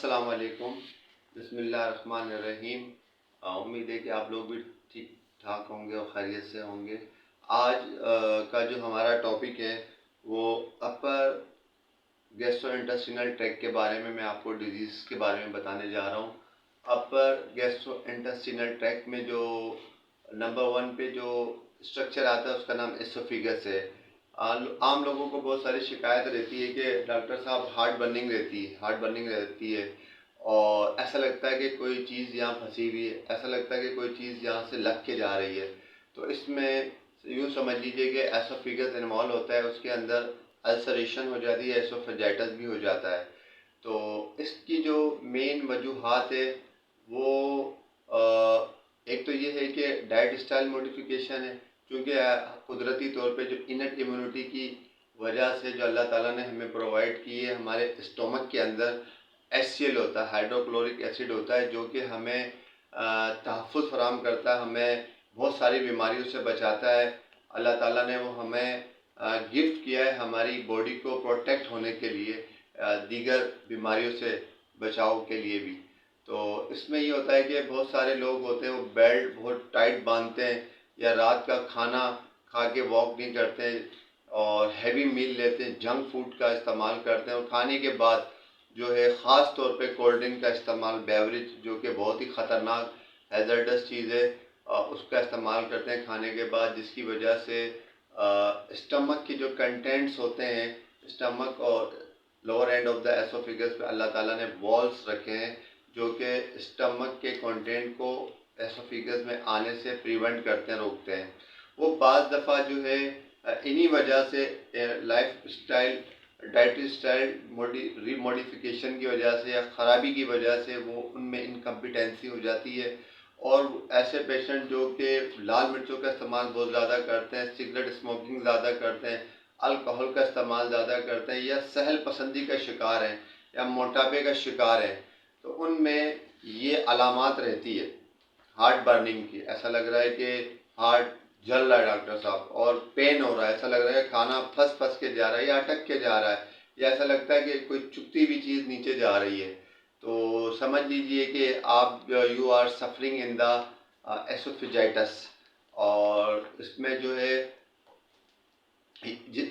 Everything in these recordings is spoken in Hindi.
अस्सलाम वालेकुम, बिस्मिल्लाहिर्रहमानिर्रहीम। उम्मीद है कि आप लोग भी ठीक ठाक होंगे और खैरियत से होंगे। आज का जो हमारा टॉपिक है वो अपर गैस्ट्रोइंटेस्टिनल ट्रैक्ट के बारे में मैं आपको डिजीज़ के बारे में बताने जा रहा हूँ। अपर गैस्ट्रोइंटेस्टिनल ट्रैक्ट में जो नंबर 1 पे जो स्ट्रक्चर आता है उसका नाम एसोफिगस है। आम लोगों को बहुत सारी शिकायत रहती है कि डॉक्टर साहब हार्ट बर्निंग रहती है और ऐसा लगता है कि कोई चीज़ यहाँ फंसी हुई है, ऐसा लगता है कि कोई चीज़ यहाँ से लग के जा रही है। तो इसमें यूँ समझ लीजिए कि एसोफिगस इन्वॉल्व होता है, उसके अंदर अल्सरेशन हो जाती है, एसोफेजाइटिस भी हो जाता है। तो इसकी जो मेन वजूहात है वो एक तो ये है कि डाइट स्टाइल मॉडिफिकेशन है, क्योंकि कुदरती तौर पे जो इनट इम्यूनिटी की वजह से जो अल्लाह ताला ने हमें प्रोवाइड की है, हमारे स्टोमक के अंदर HCl होता है, हाइड्रोक्लोरिक एसिड होता है, जो कि हमें तहफ़्फ़ुज़ फराहम करता है, हमें बहुत सारी बीमारियों से बचाता है। अल्लाह ताला ने वो हमें गिफ्ट किया है हमारी बॉडी को प्रोटेक्ट होने के लिए, दीगर बीमारियों से बचाव के लिए भी। तो इसमें ये होता है कि बहुत सारे लोग होते हैं वो बेल्ट बहुत टाइट बांधते हैं या रात का खाना खा के वॉक नहीं करते हैं और हैवी मील लेते हैं, जंक फूड का इस्तेमाल करते हैं और खाने के बाद जो है ख़ास तौर पे कोल्ड ड्रिंक का इस्तेमाल, बेवरेज जो कि बहुत ही ख़तरनाक हैज़र्डस चीज़ है, उसका इस्तेमाल करते हैं खाने के बाद, जिसकी वजह से स्टमक की जो कंटेंट्स होते हैं, स्टमक और lower end of the oesophagus पे अल्लाह ताला ने वॉल्स रखे हैं जो कि स्टमक के कंटेंट को एसोफिगस में आने से प्रिवेंट करते हैं, रोकते हैं। वो बाज़ दफ़ा जो है इन्हीं वजह से लाइफ स्टाइल डाइटरी स्टाइल रीमोडिफिकेशन की वजह से या ख़राबी की वजह से वो उनमें इनकम्पिटेंसी हो जाती है। और ऐसे पेशेंट जो कि लाल मिर्चों का इस्तेमाल बहुत ज़्यादा करते हैं, सिगरेट स्मोकिंग ज़्यादा करते हैं, अल्कोहल का इस्तेमाल ज़्यादा करते हैं या सहल पसंदी का शिकार हैं या मोटापे का शिकार हैं, तो उनमें ये अलामात रहती है हार्ट बर्निंग की। ऐसा लग रहा है कि हार्ट जल रहा है डॉक्टर साहब, और पेन हो रहा है, ऐसा लग रहा है खाना फंस फंस के जा रहा है या अटक के जा रहा है, या ऐसा लगता है कि कोई चुभती हुई चीज़ नीचे जा रही है। तो समझ लीजिए कि आप you are suffering in the oesophagitis. और इसमें जो है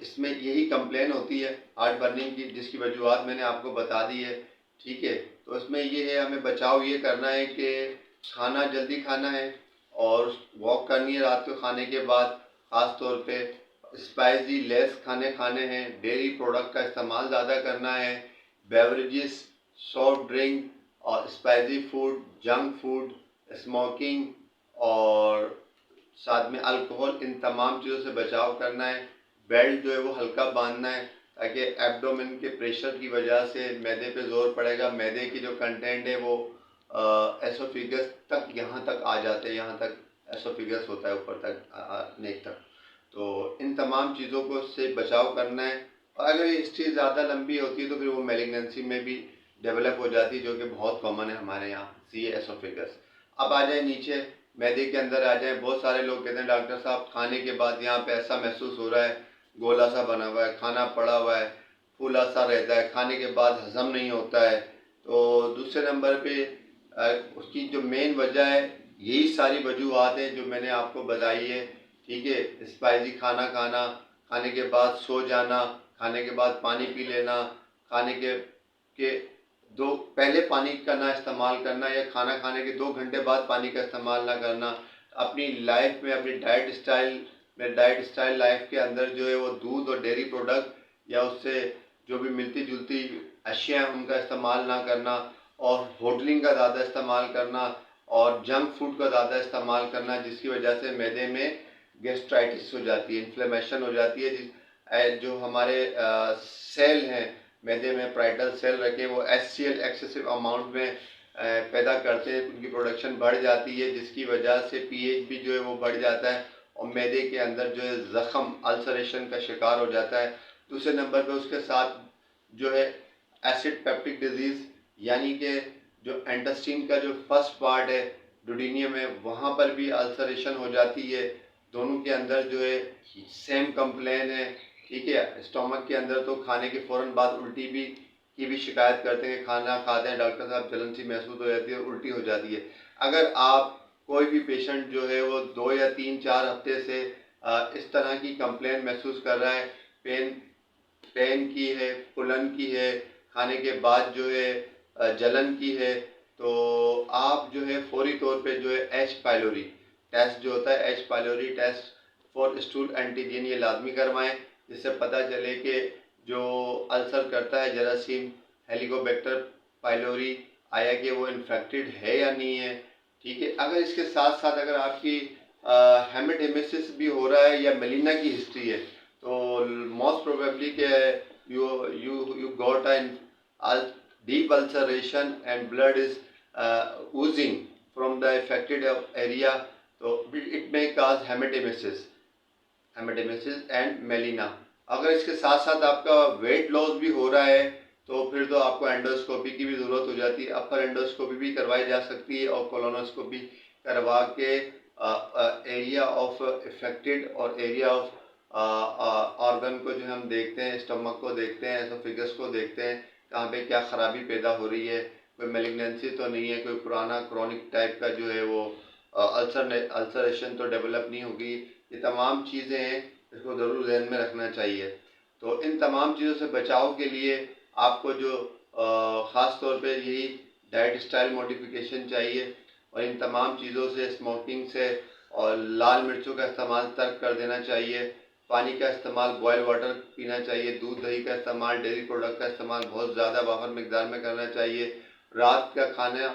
इसमें यही कंप्लेन होती है हार्ट बर्निंग की, जिसकी वजूहत मैंने आपको बता दी है। ठीक है, तो इसमें ये है, हमें बचाव ये करना है कि खाना जल्दी खाना है और वॉक करनी है रात को खाने के बाद, ख़ास तौर पे स्पाइसी लेस खाने खाने हैं, डेयरी प्रोडक्ट का इस्तेमाल ज़्यादा करना है, बेवरेजेस, सॉफ्ट ड्रिंक और spicy food, junk food, smoking और साथ में अल्कोहल, इन तमाम चीज़ों से बचाव करना है। बेल्ट जो है वो हल्का बांधना है ताकि एब्डोमेन के प्रेशर की वजह से मैदे पे ज़ोर पड़ेगा, मैदे की जो कंटेंट है वो एसोफिगस तक, यहाँ तक आ जाते हैं, यहाँ तक एसोफिगस होता है ऊपर तक, नेक तक। तो इन तमाम चीज़ों को से बचाव करना है। और अगर ये हिस्ट्री ज़्यादा लंबी होती है तो फिर वो मेलिग्नेंसी में भी डेवलप हो जाती है, जो कि बहुत कॉमन है हमारे यहाँ, सी एसोफिगस। अब आ जाए नीचे, मैदे के अंदर आ जाए। बहुत सारे लोग कहते हैं डॉक्टर साहब खाने के बाद यहाँ पे ऐसा महसूस हो रहा है, गोला सा बना हुआ है, खाना पड़ा हुआ है, फूला सा रहता है, खाने के बाद हजम नहीं होता है। तो दूसरे नंबर पे उसकी जो मेन वजह है, यही सारी वजूहत हैं जो मैंने आपको बताई है। ठीक है, स्पाइसी खाना खाना, खाने के बाद सो जाना, खाने के बाद पानी पी लेना, खाने के दो पहले पानी का ना इस्तेमाल करना या खाना खाने के 2 घंटे बाद पानी का इस्तेमाल ना करना। अपनी लाइफ में, अपनी डाइट स्टाइल लाइफ के अंदर जो है वो दूध और डेयरी प्रोडक्ट या उससे जो भी मिलती जुलती अशिया हैं उनका इस्तेमाल ना करना, और होटलिंग का ज़्यादा इस्तेमाल करना और जंक फूड का ज़्यादा इस्तेमाल करना, जिसकी वजह से मैदे में गैस्ट्राइटिस हो जाती है, इन्फ्लेमेशन हो जाती है। जो हमारे सेल हैं मैदे में, पाइटल सेल रखे, वो HCl एक्सेसिव अमाउंट में पैदा करते हैं, उनकी प्रोडक्शन बढ़ जाती है, जिसकी वजह से pH भी जो है वो बढ़ जाता है और मैदे के अंदर जो है ज़ख़म, अल्सरेशन का शिकार हो जाता है। दूसरे नंबर पे उसके साथ जो है एसिड पेप्टिक डिजीज़, यानी कि जो इंटेस्टाइन का जो फर्स्ट पार्ट है डुडेनियम में, वहाँ पर भी अल्सरेशन हो जाती है। दोनों के अंदर जो है सेम कंप्लेन है। ठीक है, स्टोमक के अंदर तो खाने के फ़ौरन बाद उल्टी भी की भी शिकायत करते हैं कि खाना खाते हैं डॉक्टर साहब जलन सी महसूस हो जाती है और उल्टी हो जाती है। अगर आप कोई भी पेशेंट जो है वो 2 या 3-4 हफ्ते से इस तरह की कंप्लेन महसूस कर रहा है, पेन पेन की है, फुलन की है, खाने के बाद जो है जलन की है, तो आप जो है फौरी तौर पे जो है एच पाइलोरी टेस्ट जो होता है, H pylori test for stool antigen, ये लाजमी करवाएं, जिससे पता चले कि जो अल्सर करता है जरासीम हेलिकोबैक्टर पाइलोरी आया कि वो इन्फेक्टेड है या नहीं है। ठीक है, अगर इसके साथ साथ अगर आपकी हेमेटेमेसिस भी हो रहा है या मेलिना की हिस्ट्री है, तो मोस्ट प्रोबेबली के you you you got an deep ulceration and blood is oozing from the affected area, so it may cause hematemesis and melaena. अगर इसके साथ साथ आपका वेट लॉस भी हो रहा है तो फिर तो आपको एंडोस्कोपी की भी ज़रूरत हो जाती है। अपर एंडोस्कोपी भी करवाई जा सकती है और कोलोनोस्कोपी करवा के एरिया ऑफ इफेक्टेड और एरिया ऑफ ऑर्गन को जो हम देखते हैं, स्टमक को देखते हैं, एसोफिगस को देखते हैं, कहाँ पे क्या ख़राबी पैदा हो रही है, कोई मेलिग्नेंसी तो नहीं है, कोई पुराना क्रॉनिक टाइप का जो है वो अल्सरेशन तो डेवलप नहीं होगी। ये तमाम चीज़ें हैं, इसको ज़रूर ध्यान में रखना चाहिए। तो इन तमाम चीज़ों से बचाव के लिए आपको जो ख़ास तौर पे यही डाइट स्टाइल मॉडिफिकेशन चाहिए और इन तमाम चीज़ों से, स्मोकिंग से और लाल मिर्चों का इस्तेमाल तर्क कर देना चाहिए। पानी का इस्तेमाल, बॉयल वाटर पीना चाहिए। दूध दही का इस्तेमाल, डेयरी प्रोडक्ट का इस्तेमाल बहुत ज़्यादा वाफर मिकदार में करना चाहिए। रात का खाना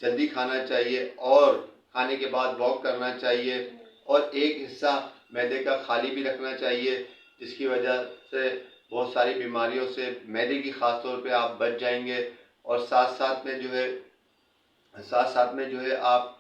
जल्दी खाना चाहिए और खाने के बाद वॉक करना चाहिए और एक हिस्सा मैदे का खाली भी रखना चाहिए, जिसकी वजह से बहुत सारी बीमारियों से मैदे की ख़ास तौर पे आप बच जाएंगे। और साथ साथ में जो है आप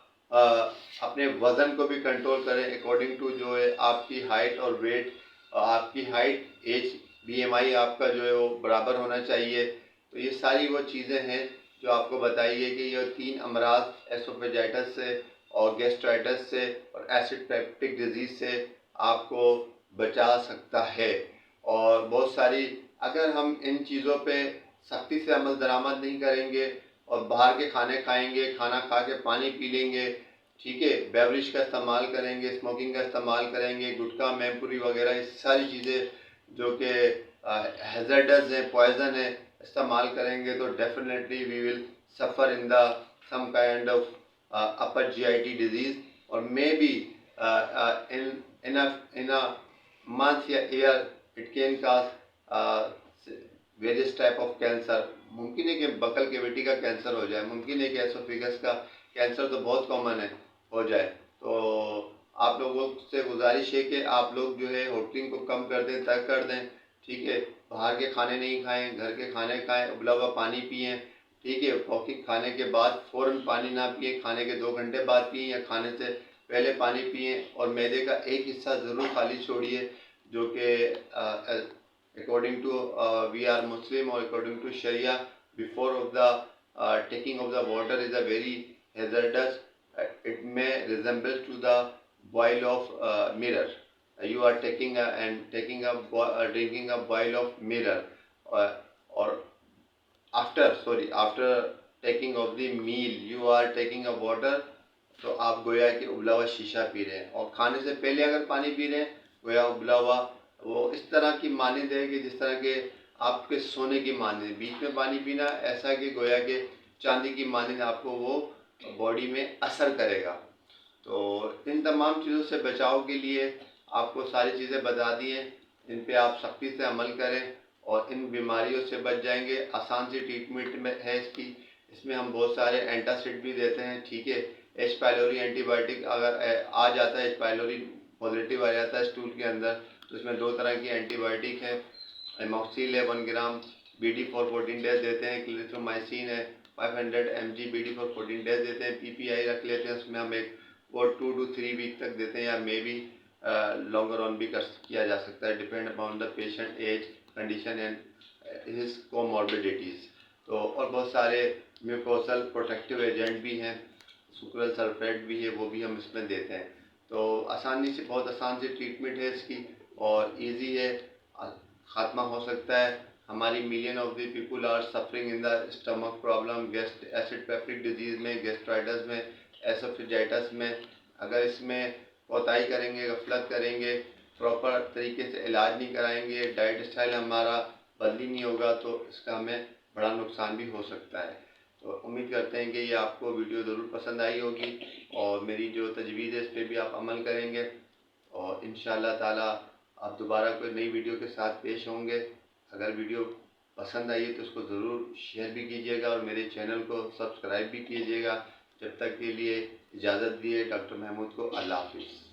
अपने वज़न को भी कंट्रोल करें अकॉर्डिंग टू जो है आपकी हाइट और वेट। आपकी हाइट, एज, बीएमआई आपका जो है वो बराबर होना चाहिए। तो ये सारी वो चीज़ें हैं जो आपको बताई है कि ये 3 अमराज एसोफेजाइटिस से और गैस्ट्राइटिस से और एसिड पेप्टिक डिजीज़ से आपको बचा सकता है। और बहुत सारी, अगर हम इन चीज़ों पे सख्ती से अमल दरामद नहीं करेंगे और बाहर के खाने खाएंगे, खाना खा के पानी पी लेंगे, ठीक है, बेवरेज का इस्तेमाल करेंगे, स्मोकिंग का इस्तेमाल करेंगे, गुटखा, मैमपुरी वगैरह, ये सारी चीज़ें जो कि हैज़र्डस हैं, पॉइजन है, इस्तेमाल करेंगे तो definitely we will suffer in the some kind of upper GIT disease और may be in a month या year it can cause various type of cancer. मुमकिन है कि बकल कैविटी का कैंसर हो जाए, मुमकिन है कि एसोफिगस का कैंसर तो बहुत कॉमन है, हो जाए। तो आप लोगों से गुजारिश है कि आप लोग जो है होटलिंग को कम कर दें, तय कर दें, ठीक है। बाहर के खाने नहीं खाएं, घर के खाने खाएं, उबला हुआ पानी पिएं, ठीक है। पौष्टिक खाने के बाद फ़ौरन पानी ना पिए, खाने के 2 घंटे बाद पिए या खाने से पहले पानी पिए और मैदे का एक हिस्सा ज़रूर खाली छोड़िए, जो कि according to we are Muslim or according to Sharia, before of the taking of the water is a very hazardous. It may resemble to the boil of mirror. You are taking drinking a boil of mirror, or after taking of the meal you are taking a water, तो आप गोया कि उबला हुआ शीशा पी रहे हैं और खाने से पहले अगर पानी पी रहे हैं गोया उबला हुआ, वो इस तरह की मानद है कि जिस तरह के आपके सोने की मानद, बीच में पानी पीना ऐसा कि गोया के चांदी की मानद आपको वो बॉडी में असर करेगा। तो इन तमाम चीज़ों से बचाव के लिए आपको सारी चीज़ें बता दी हैं, इन पे आप सख्ती से अमल करें और इन बीमारियों से बच जाएंगे। आसान सी ट्रीटमेंट में है इसकी, इसमें हम बहुत सारे एंटासिड भी देते हैं, ठीक है। एच पाइलोरी एंटीबायोटिक अगर आ जाता है, एच पाइलोरी पॉजिटिव आ जाता है स्टूल के अंदर, तो इसमें 2 तरह की एंटीबायोटिक है। एमॉक्सिल है 1 ग्राम BD फॉर 14 डेज देते हैं, क्लिथ्रोमाइसिन है 500 mg BD फॉर 14 डेज देते हैं। PPI रख लेते हैं, उसमें हम एक और 2 to 3 वीक तक देते हैं या मे बी लॉन्गर ऑन भी किया जा सकता है, depend upon the patient age, condition and his comorbidities. तो और बहुत सारे म्यूकोसल प्रोटेक्टिव एजेंट भी हैं, सुक्रोल सल्फेट भी है, वो भी हम इसमें देते हैं। तो आसानी से, बहुत आसान सी ट्रीटमेंट है इसकी और इजी है, ख़ात्मा हो सकता है। हमारी million of the people are suffering in the stomach problem, acid peptic disease में, गैस्ट्राइटिस में, एसोफेजाइटिस में। अगर इसमें कोताही करेंगे, गफलत करेंगे, प्रॉपर तरीके से इलाज नहीं कराएंगे, डाइट स्टाइल हमारा बदली नहीं होगा, तो इसका हमें बड़ा नुकसान भी हो सकता है। तो उम्मीद करते हैं कि ये आपको वीडियो ज़रूर पसंद आई होगी और मेरी जो तजवीज़ है इस पर भी आप अमल करेंगे और इंशाअल्लाह ताला आप दोबारा कोई नई वीडियो के साथ पेश होंगे। अगर वीडियो पसंद आई है तो उसको ज़रूर शेयर भी कीजिएगा और मेरे चैनल को सब्सक्राइब भी कीजिएगा। जब तक के लिए इजाज़त दिए डॉक्टर महमूद को। अल्लाह हाफिज़।